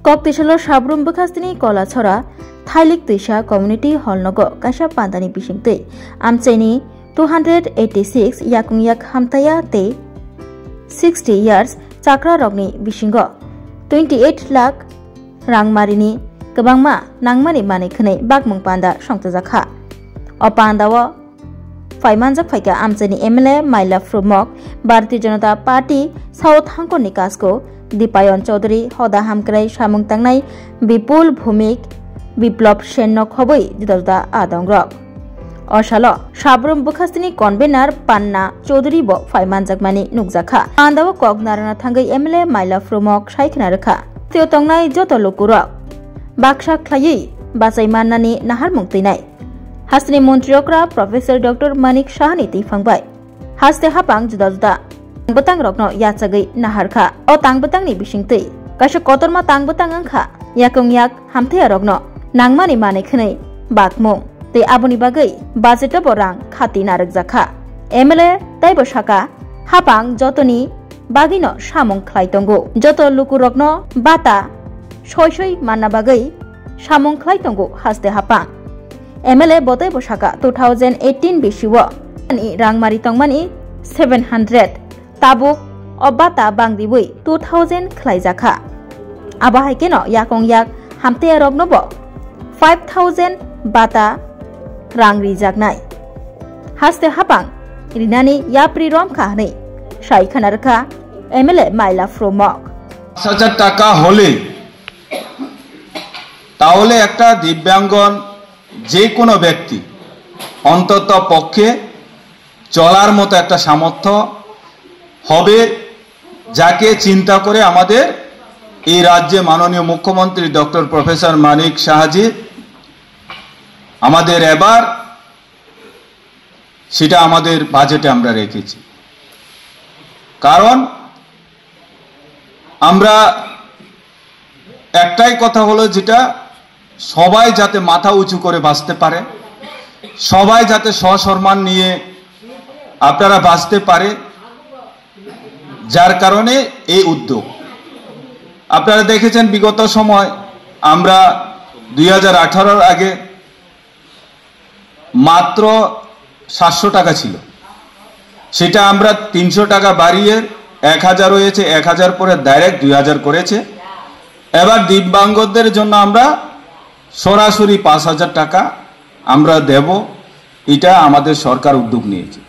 Koktisalo Shabrum Bukastini Kolachora, Thailik Tisha Community Hall Nogo, Kasha Pandani Pishingte, Amcheni 286 Yakungyak Hamtaya Te 60 years Chakra Rogni Bishingo 28 lakh Rangmarini Kabangma Nangmani Manikane Bagmung Panda Shongtazakha Opandawa Faimanjak Faika Amcheni MLA Maila Frumok Bharatiya Janata Party South Hangko Nikasko Dipayon Chaudhary Hoda Hamkrai Samung Tangnai Bipul Bhumik Biplop Shenok Hoboi Didalda Adongrok Oshalo Shabrum Bukhastini Convener Panna Chaudhary Bo Faimanjakmani Nukjakha Andawa Kok Narana Thangai MLA Maila Frumok Shaikhnarkha Teo Tongnai Joto Lukurok Baksha Khlayi Basai Manani Nahar Mungtinai Hasni Montriokra Professor Dr. Manik Shahaniti Fangbai Haste Hapang Juda Tangbetang Rokno Yatsagai Naharkha O Tangbetang ni Bishingtei Kasha Kotorma Tangbetang Angkha Yakungyak Hamthea Rokno Nangmani Manikhnei Bakmung Te Abuni Bagai Budget Borang Khati Narakjakha MLA Taibo Shaka Hapang Jotoni Bagino Samung Khlaitongo Joto Lukurokno Bata Shoishoi Manna Bagai Samung Khlaitongo Haste Hapang MLA Botai Boshaka 2018 Bishiwo Ani Rangmari Tongmani 700 Tabuk Obata Bangdiwi 2000 Klaizakha Abahai Keno Yakongyak Hamtea Rognobo 5000 Bata Rangri Jagnai Haste Hapang Rinani Yapri Romkahni Shai Khanarkha MLA Maila Frumok 50,000 টাকা হলে তাহলে একটা দিব্যাঙ্গন যে কোনো ব্যক্তি অন্তত পক্ষে চলার মতো একটা সামর্থ্য হবে যাকে চিন্তা করে আমাদের এই রাজ্যে মাননীয় মুখ্যমন্ত্রী ডক্টর প্রফেসর মানিক সাহাজি আমাদের এবার সেটা আমাদের বাজেটে আমরা রেখেছি কারণ আমরা একটাই কথা হলো যেটা সবাই যাতে মাথা উঁচু করে বাঁচতে পারে সবাই যাতে সসম্মান নিয়ে আপনারা বাঁচতে পারে যার কারণে এই উদ্যোগ আপনারা দেখেছেন বিগত সময় আমরা 2018 এর আগে মাত্র 700 টাকা ছিল সেটা আমরা 300 টাকা বাড়িয়ে 1000 হয়েছে 1000 পরে ডাইরেক্ট 2000 করেছে এবার দিব্যাঙ্গদের জন্য আমরা সরাসরি 5000 টাকা আমরা দেব এটা আমাদের সরকার উদ্যোগ নিয়েছে